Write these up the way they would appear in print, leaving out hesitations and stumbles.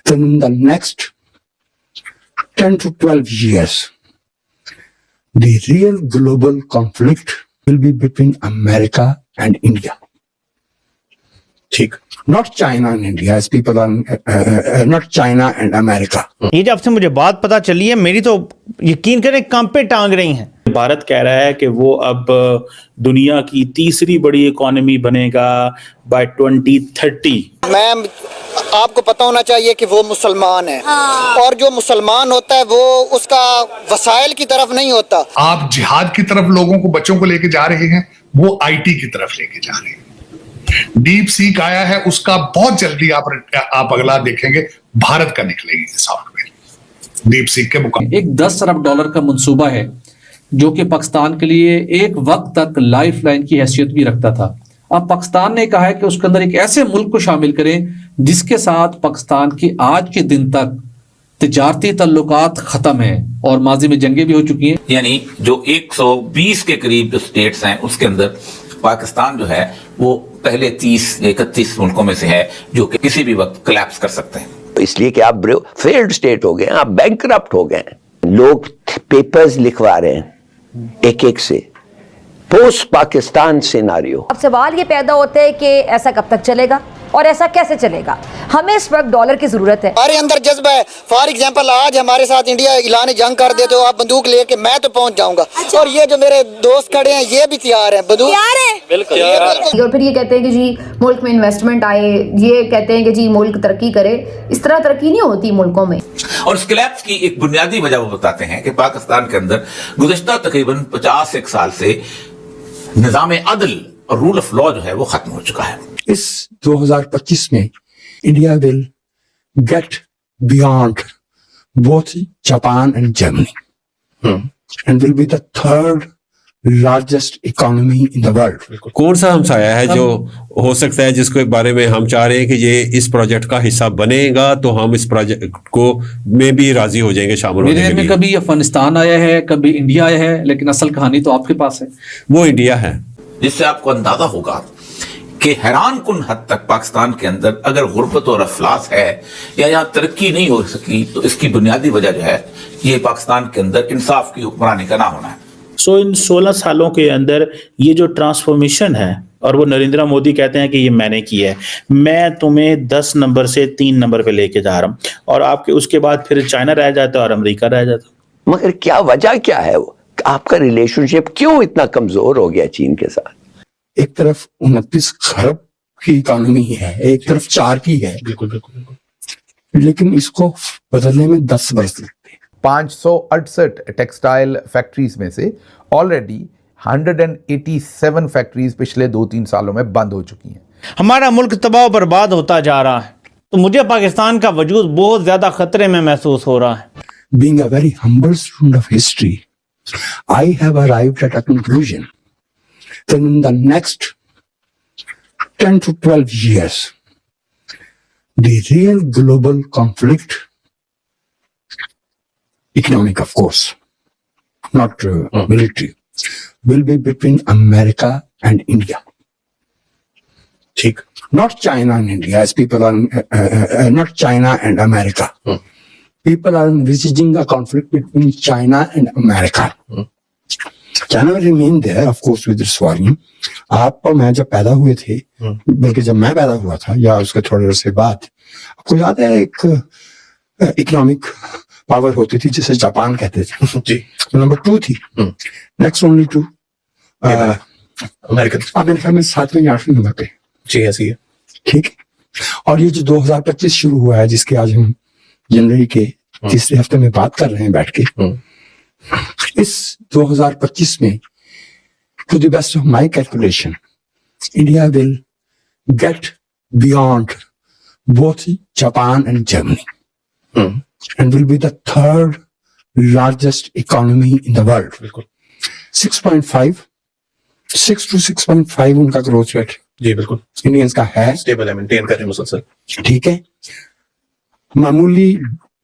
then in the next 10 to 12 years, the real global conflict will be between America and India. Not China and India, as people are, not China and America. ये जब से मुझे बात पता चली है, मेरी तो यकीन करें कांपे पे टांग रही हैं। भारत कह रहा है कि वो अब दुनिया की तीसरी बड़ी इकोनॉमी बनेगा बाय 2030। मैम, आपको पता होना चाहिए कि वो मुसलमान है। और जो मुसलमान होता है वो उसका वसाइल की तरफ नहीं होता। आप जिहाद की तरफ लोगों को, बच्चों को लेके जा रहे हैं, वो आईटी की तरफ लेके जा रहे हैं। डीप सीक आया है, उसका बहुत जल्दी आप अगला देखेंगे, भारत का निकलेगी सॉफ्टवेयर डीप सीक के मुकाबले। एक 10 अरब डॉलर का मंसूबा है जो कि पाकिस्तान के लिए एक वक्त तक लाइफ लाइन की हैसियत भी रखता था। अब पाकिस्तान ने कहा है कि उसके अंदर एक ऐसे मुल्क को शामिल करें जिसके साथ पाकिस्तान की आज के दिन तक तिजारती ताल्लुकात खत्म है और माजी में जंगें भी हो चुकी हैं। यानी जो 120 के करीब जो स्टेट्स हैं उसके अंदर पाकिस्तान जो है वो पहले 30-31 मुल्कों में से है जो कि किसी भी वक्त कोलैप्स कर सकते हैं। इसलिए कि आप फेल्ड स्टेट हो गए, आप बैंकरप्ट हो गए। लोग पेपर्स लिखवा रहे हैं एक एक से, पोस्ट पाकिस्तान सिनारियो। अब सवाल ये पैदा होता है कि ऐसा कब तक चलेगा और ऐसा कैसे चलेगा। हमें इस वक्त डॉलर की जरूरत है। हमारे अंदर जज्बा है। फॉर एग्जांपल, आज हमारे साथ इंडिया ऐलान जंग कर दे तो आप बंदूक लेके मैं तो पहुंच जाऊंगा। और ये जो मेरे दोस्त खड़े हैं ये भी तैयार हैं, बंदूक तैयार है। बिल्कुल। और फिर ये कहते हैं कि जी मुल्क में इन्वेस्टमेंट आए, ये कहते हैं कि जी मुल्क तरक्की करे। इस तरह तरक्की नहीं होती मुल्कों में। और इस कोलैप्स की एक बुनियादी वजह वो बताते हैं कि पाकिस्तान के अंदर गुज़श्ता तकरीबन 50 साल से निज़ाम अदल और रूल ऑफ लॉ जो है वो खत्म हो चुका है। इस 2025 में India will get beyond both Japan and Germany and will be the third largest economy in the world. कौन सा हमसाया है जो हो सकता है जिसके बारे में हम चाह रहे हैं कि ये इस प्रोजेक्ट का हिस्सा बनेगा तो हम इस प्रोजेक्ट को में भी राजी हो जाएंगे, शामिल होने के लिए। में कभी अफगानिस्तान आया है, कभी इंडिया आया है, लेकिन असल कहानी तो आपके पास है, वो इंडिया है। जिससे आपको अंदाजा होगा कि हैरान कुन हद तक पाकिस्तान के अंदर अगर गुर्बत और अफलास है या यहाँ तरक्की नहीं हो सकी तो इसकी बुनियादी वजह जो है ये पाकिस्तान के अंदर इंसाफ की हुक्मरानी का ना होना है। सो इन 16 सालों के अंदर ये जो ट्रांसफॉर्मेशन है, और वो नरेंद्र मोदी कहते हैं कि ये मैंने किया है, मैं तुम्हें 10 नंबर से 3 नंबर पे लेके जा रहा हूँ, और आपके उसके बाद फिर चाइना रह जाता और अमेरिका रह जाता। मगर क्या वजह क्या है, वो आपका रिलेशनशिप क्यों इतना कमजोर हो गया चीन के साथ? एक तरफ 29 खरब की इकोनॉमी है, एक तरफ 4 की है। बिल्कुल, लेकिन इसको बदलने में 10 वर्ष लगते हैं। 568 टेक्सटाइल फैक्ट्रीज में से ऑलरेडी 187 फैक्ट्रीज पिछले 2-3 सालों में बंद हो चुकी हैं। हमारा मुल्क तबाह बर्बाद होता जा रहा है, तो मुझे पाकिस्तान का वजूद बहुत ज्यादा खतरे में महसूस हो रहा है। Being a very humble student of history, I have arrived at a conclusion that in the next 10 to 12 years, the real global conflict, economic of course, not military, will be between America and India. Not China and India, as people are, not China and America. People are envisaging a conflict between China and America. China will remain there, of course, with its foreign. आप और मैं जब पैदा हुए थे, बल्कि जब मैं पैदा हुआ था या उसके थोड़े से बाद, आपको याद है एक इकोनॉमिक पावर होती थी जिसे जापान कहते थे जी। नंबर 2 थी, नेक्स्ट ओनली टू अमेरिकन। अब मेरे ख्याल में 7वें या 8वें नंबर पे जी ऐसी है। ठीक है। और ये जो 2025 शुरू हुआ है, जिसके आज हम जनवरी के तीसरे हफ्ते में बात कर रहे हैं बैठ के, इस 2025 में to the best of my calculation, India will get beyond both Japan and Germany and will be the third largest economy in the world. 6.5 to 6.5 उनका ग्रोथ रेट जी बिल्कुल इंडियंस का है, स्टेबल है, मेंटेन कर रहे हैं मुसलसल। ठीक है, मामूली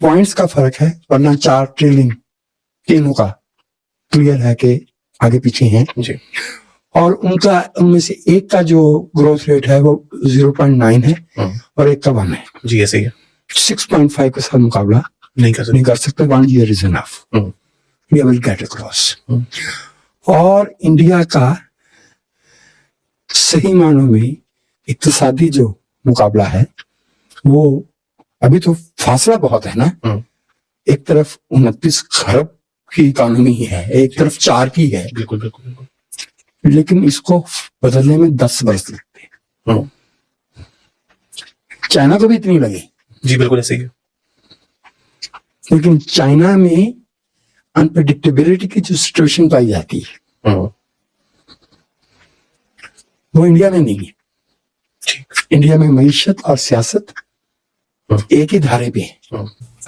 पॉइंट्स का फर्क है, वरना 4 ट्रिलियन तीनों का क्लियर है कि आगे पीछे हैं जी। और उनका उनमें से एक का जो ग्रोथ रेट है वो 0.9 है और एक का 1 है जी। ऐसे ही है। 6.5 के साथ मुकाबला नहीं कर सकते. 1 year is enough. We will get across. और इंडिया का सही मानों में इक्तिसादी जो मुकाबला है वो अभी तो फासला बहुत है ना. एक तरफ 29 खरब की इकोनॉमी है, एक तरफ 4 की है. बिल्कुल बिल्कुल. लेकिन इसको बदलने में 10 वर्ष लगते हैं. चाइना को भी इतनी लगे. जी बिल्कुल ऐसे ही है. लेकिन चाइना में अनप्रेडिक्टेबिलिटी की जो सिचुएशन पाई जाती है वो इंडिया में नहीं है. इंडिया में मईशत और सियासत एक ही धारे पे है.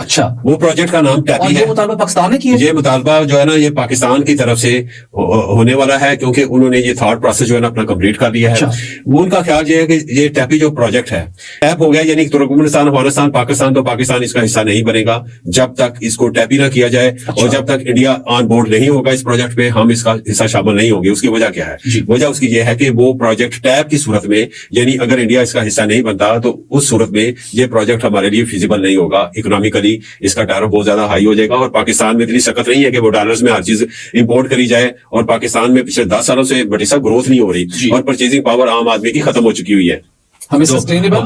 अच्छा, वो प्रोजेक्ट का नाम टैपी और है. ये मुतालबा पाकिस्तान ने किया. ये मुतालबा जो है ना ये पाकिस्तान की तरफ से होने वाला है क्योंकि उन्होंने ये थॉट प्रोसेस जो है ना अपना कंप्लीट कर दिया है. वो उनका ख्याल ये है कि ये टैपी जो प्रोजेक्ट है टैप हो गया यानी तुर्कमेनिस्तान, अफगानिस्तान, पाकिस्तान, तो पाकिस्तान इसका हिस्सा नहीं बनेगा जब तक इसको टैपी ना किया जाए. और जब तक इंडिया ऑन बोर्ड नहीं होगा इस प्रोजेक्ट पे हम इसका हिस्सा शामिल नहीं होंगे. उसकी वजह क्या है? वजह उसकी ये है कि वो प्रोजेक्ट टैप की सूरत में यानी अगर इंडिया इसका हिस्सा नहीं बनता तो उस सूरत में ये प्रोजेक्ट हमारे लिए फिजिबल नहीं होगा. इकोनॉमिकली इसका टैरिफ बहुत ज्यादा हाई हो जाएगा. और पाकिस्तान में इतनी सख्त नहीं है कि वो डॉलर्स में हर चीज इंपोर्ट करी जाए. और पाकिस्तान में पिछले 10 सालों से बड़ी सा ग्रोथ नहीं हो रही और परचेजिंग पावर आम आदमी की खत्म हो चुकी हुई है. हमें सस्टेनेबल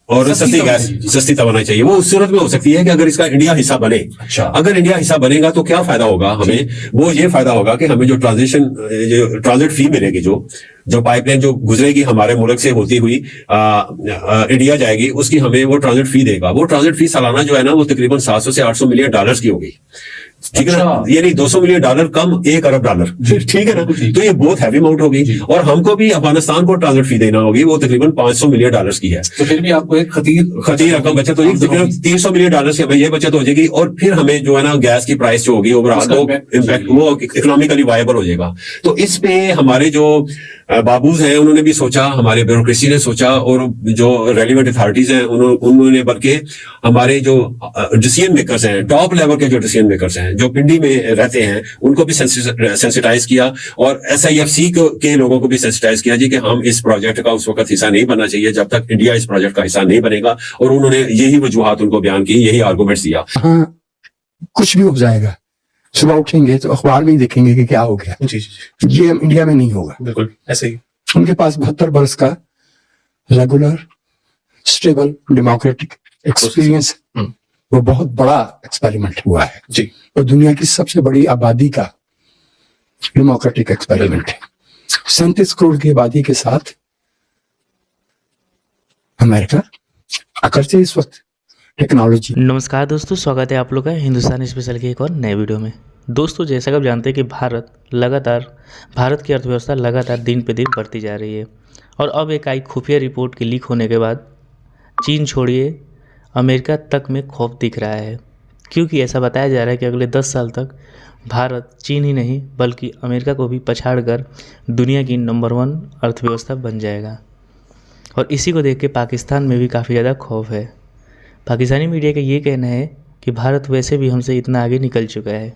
और सस्ती गैस, सस्ती तवानाई चाहिए. वो उस सूरत में हो सकती है कि अगर इसका इंडिया हिस्सा बने. अगर इंडिया हिस्सा बनेगा तो क्या फायदा होगा हमें? वो ये फायदा होगा कि हमें जो ट्रांजिट फी मिलेगी, जो पाइपलाइन जो गुजरेगी हमारे मुल्क से होती हुई इंडिया जाएगी, उसकी हमें वो ट्रांजिट फी देगा. वो ट्रांजिट फी सालाना जो है ना वो तकरीबन 700 से 800 मिलियन डॉलर्स की होगी. ठीक है ना. यानी 200 मिलियन डॉलर कम 1 अरब डॉलर. ठीक है ना. तो ये बहुत हैवी अमाउंट होगी. और हमको भी अफगानिस्तान को ट्रांजिट फी देना होगी. वो तकरीबन 500 मिलियन डॉलर्स की है. तो फिर भी आपको एक खतीर रकम बचत होगी. तकरीबन 300 मिलियन डॉलर की ये बचत हो जाएगी. और फिर हमें जो है ना गैस की प्राइस जो होगी ओवरऑल वो इम्पैक्ट वो इकोनॉमिकली वायबल हो जाएगा. तो इस पे हमारे जो बाबूज हैं उन्होंने भी सोचा, हमारे ब्यूरोक्रेसी ने सोचा और जो रेलिवेंट अथॉरिटीज हैं उन्होंने, बल्कि हमारे जो डिसीजन मेकर्स हैं, टॉप लेवल के जो डिसीजन मेकर्स हैं जो पिंडी में रहते हैं, उनको भी सेंसिटाइज किया. और SIFC के लोगों को भी सेंसिटाइज किया जी कि हम इस प्रोजेक्ट का उस वक्त हिस्सा नहीं बनना चाहिए जब तक इंडिया इस प्रोजेक्ट का हिस्सा नहीं बनेगा. और उन्होंने यही वजूहात उनको बयान की, यही आर्गूमेंट्स दिया. हाँ, कुछ भी हो जाएगा. सुबह उठेंगे तो अखबार में ही देखेंगे कि क्या हो गया. ये इंडिया में नहीं होगा. बिल्कुल ऐसे ही. उनके पास 72 वर्ष का रेगुलर स्टेबल डेमोक्रेटिक एक्सपीरियंस, वो बहुत बड़ा एक्सपेरिमेंट हुआ है जी. और दुनिया की सबसे बड़ी आबादी का डेमोक्रेटिक एक्सपेरिमेंट है. 37 करोड़ की आबादी के साथ अमेरिका अकड़ते इस वक्त टेक्नोलॉजी. नमस्कार दोस्तों, स्वागत है आप लोग का हिंदुस्तान स्पेशल के एक और नए वीडियो में. दोस्तों, जैसा कि आप जानते हैं कि भारत की अर्थव्यवस्था लगातार दिन पे दिन बढ़ती जा रही है. और अब एक आई खुफिया रिपोर्ट के लीक होने के बाद चीन छोड़िए अमेरिका तक में खौफ दिख रहा है. क्योंकि ऐसा बताया जा रहा है कि अगले 10 साल तक भारत चीन ही नहीं बल्कि अमेरिका को भी पछाड़कर दुनिया की नंबर 1 अर्थव्यवस्था बन जाएगा. और इसी को देख के पाकिस्तान में भी काफ़ी ज़्यादा खौफ है. पाकिस्तानी मीडिया का ये कहना है कि भारत वैसे भी हमसे इतना आगे निकल चुका है,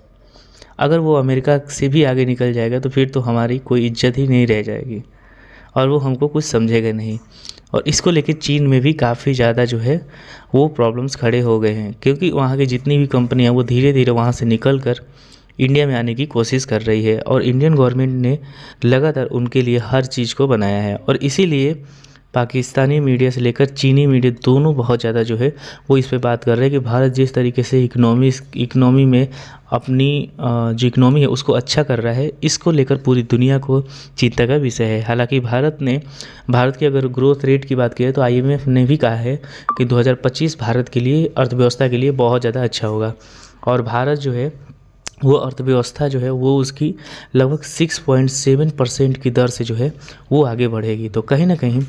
अगर वो अमेरिका से भी आगे निकल जाएगा तो फिर तो हमारी कोई इज्जत ही नहीं रह जाएगी और वो हमको कुछ समझेगा नहीं. और इसको लेके चीन में भी काफ़ी ज़्यादा जो है वो प्रॉब्लम्स खड़े हो गए हैं, क्योंकि वहाँ की जितनी भी कंपनियाँ वो धीरे धीरे वहाँ से निकल कर इंडिया में आने की कोशिश कर रही है. और इंडियन गवर्नमेंट ने लगातार उनके लिए हर चीज़ को बनाया है. और इसीलिए पाकिस्तानी मीडिया से लेकर चीनी मीडिया दोनों बहुत ज़्यादा जो है वो इस पे बात कर रहे हैं कि भारत जिस तरीके से इकनॉमी में अपनी जो इकनॉमी है उसको अच्छा कर रहा है, इसको लेकर पूरी दुनिया को चिंता का विषय है. हालांकि भारत की अगर ग्रोथ रेट की बात करें तो IMF ने भी कहा है कि 2025 भारत के लिए अर्थव्यवस्था के लिए बहुत ज़्यादा अच्छा होगा. और भारत जो है वो अर्थव्यवस्था जो है वो उसकी लगभग 6.7% की दर से जो है वो आगे बढ़ेगी. तो कहीं ना कहीं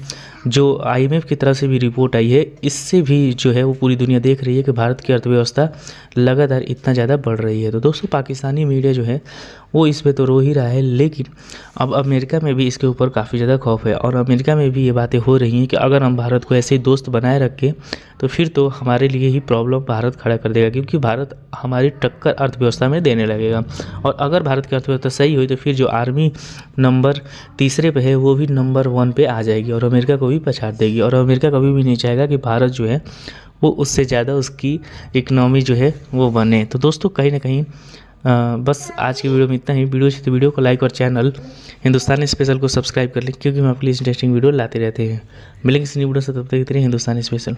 जो IMF की तरफ से भी रिपोर्ट आई है, इससे भी जो है वो पूरी दुनिया देख रही है कि भारत की अर्थव्यवस्था लगातार इतना ज़्यादा बढ़ रही है. तो दोस्तों, पाकिस्तानी मीडिया जो है वो इस पे तो रो ही रहा है, लेकिन अब अमेरिका में भी इसके ऊपर काफ़ी ज़्यादा खौफ है. और अमेरिका में भी ये बातें हो रही हैं कि अगर हम भारत को ऐसे ही दोस्त बनाए रखें तो फिर तो हमारे लिए ही प्रॉब्लम भारत खड़ा कर देगा, क्योंकि भारत हमारी टक्कर अर्थव्यवस्था में देने लगेगा. और अगर भारत की अर्थव्यवस्था सही हुई तो फिर जो आर्मी नंबर 3 पे है वो भी नंबर 1 पे आ जाएगी और अमेरिका को भी पछाड़ देगी. और अमेरिका कभी भी नहीं चाहेगा कि भारत जो है वो उससे ज़्यादा उसकी इकनॉमी जो है वो बने। तो दोस्तों कहीं ना कहीं बस आज की वीडियो में इतना ही। वीडियो अच्छी तो वीडियो को लाइक और चैनल हिंदुस्तानी स्पेशल को सब्सक्राइब कर लें, क्योंकि हम आपके लिए इंटरेस्टिंग वीडियो लाते रहते हैं। मिलेंगे इस न्यू वीडियो से, तब तक के लिए हिंदुस्तानी स्पेशल।